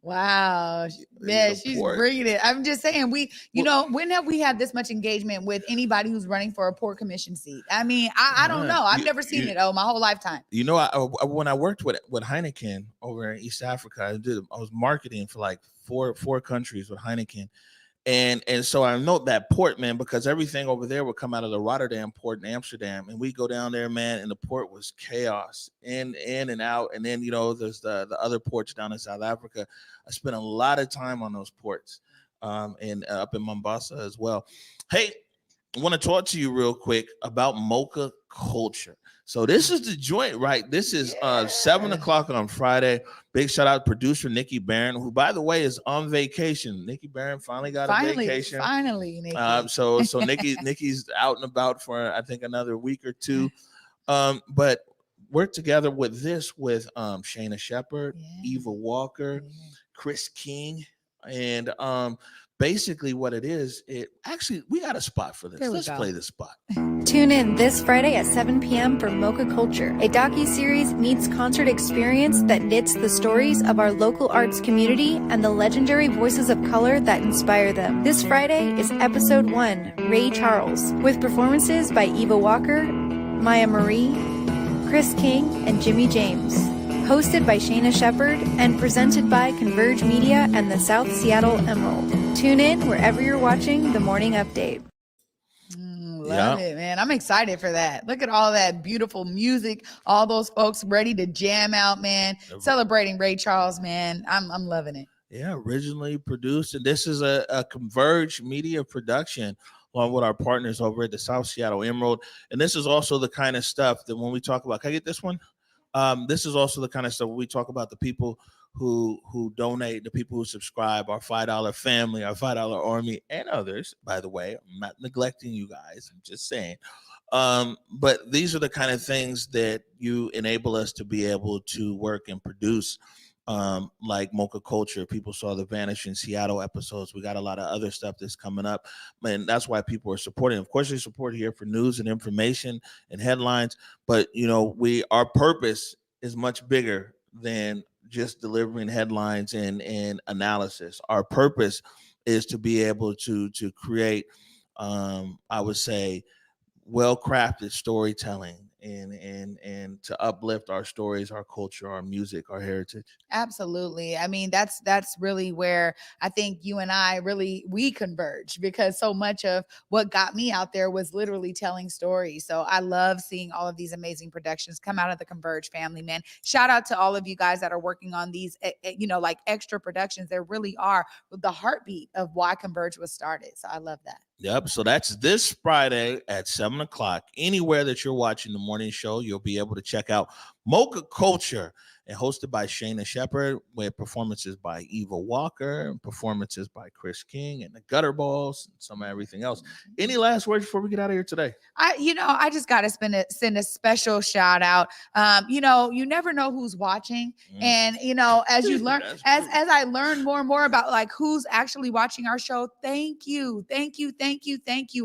Wow, man, she's bringing it. I'm just saying, when have we had this much engagement with anybody who's running for a port commission seat? I mean, I don't know. I've never seen it my whole lifetime. You know, when I worked with Heineken over in East Africa, I was marketing for like four countries with Heineken. And so I know that port, man, because everything over there would come out of the Rotterdam port in Amsterdam, and we go down there, man, and the port was chaos, in and out. And then there's the other ports down in South Africa. I spent a lot of time on those ports, and up in Mombasa as well. Hey, I want to talk to you real quick about mocha culture. So this is the joint, right? This is 7 o'clock on Friday. Big shout out to producer Nikki Barron, who, by the way, is on vacation. Nikki Barron finally got a vacation. Finally, Nikki. So Nikki's out and about for I think another week or two. But we're together with Shayna Shepherd, Eva Walker, Chris King, and basically what it is, we got a spot for this. Let's play this spot. Tune in this Friday at 7 p.m. for Mocha Culture, a docuseries meets concert experience that knits the stories of our local arts community and the legendary voices of color that inspire them. This Friday is episode 1, Ray Charles, with performances by Eva Walker, Maya Marie, Chris King, and Jimmy James. Hosted by Shayna Shepherd and presented by Converge Media and the South Seattle Emerald. Tune in wherever you're watching The Morning Update. Love it, man. I'm excited for that. Look at all that beautiful music. All those folks ready to jam out, man. Celebrating Ray Charles, man. I'm loving it. Yeah, originally produced. And this is a Converge Media production along with our partners over at the South Seattle Emerald. And this is also the kind of stuff that when we talk about, can I get this one? This is also the kind of stuff we talk about, the people who donate, the people who subscribe, our $5 family, our $5 army, and others, by the way. I'm not neglecting you guys. I'm just saying. But these are the kind of things that you enable us to be able to work and produce, like Mocha Culture. People saw the Vanish in Seattle episodes. We got a lot of other stuff that's coming up, and that's why people are supporting. Of course, they support here for news and information and headlines, but our purpose is much bigger than just delivering headlines and analysis. Our purpose is to be able to create, I would say, well-crafted storytelling and to uplift our stories, our culture, our music, our heritage. Absolutely. I mean, that's really where I think you and I we converge, because so much of what got me out there was literally telling stories. So I love seeing all of these amazing productions come out of the Converge family, man. Shout out to all of you guys that are working on these, like extra productions. There really are the heartbeat of why Converge was started. So I love that. Yep. So that's this Friday at 7 o'clock. Anywhere that you're watching the morning show, you'll be able to check out Mocha Culture, and hosted by Shayna Shepherd, with performances by Eva Walker, and performances by Chris King and the Gutter Balls, and some of everything else. Any last words before we get out of here today? I just got to send a special shout out. You never know who's watching. And, as you learn, as I learn more and more about like who's actually watching our show, thank you,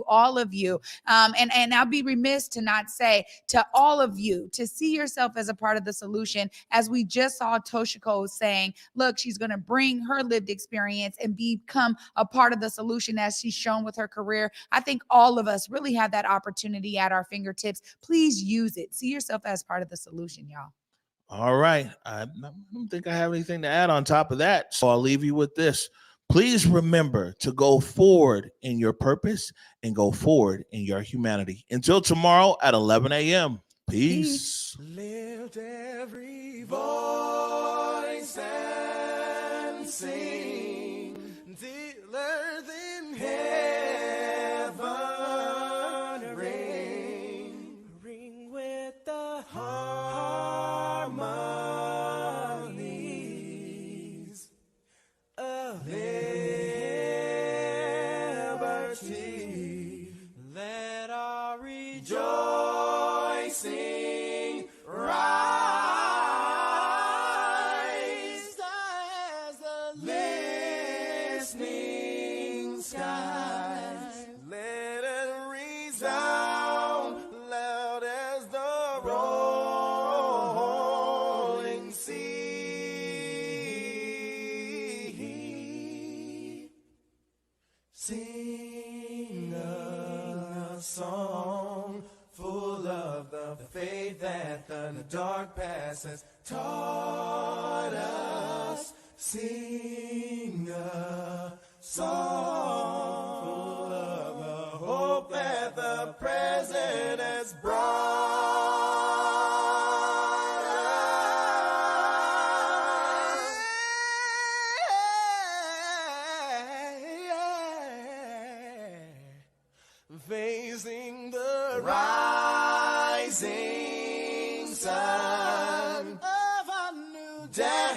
all of you. And I'll be remiss to not say to all of you, to see yourself as a a part of the solution, as we just saw Toshiko saying, look, she's going to bring her lived experience and become a part of the solution as she's shown with her career. I think all of us really have that opportunity at our fingertips. Please use it. See yourself as part of the solution, y'all. All right. I don't think I have anything to add on top of that. So I'll leave you with this. Please remember to go forward in your purpose and go forward in your humanity. Until tomorrow at 11 a.m. Peace. Lift every voice and sing till earth in heaven ring with the harmonies of liberty. Let our rejoicing rise as the listening skies. Let it resound loud as the rolling sea. Sing a song full of the faith that the dark past has taught us. Sing a song full of the hope that the present has brought us. Facing the rising sun of a new day.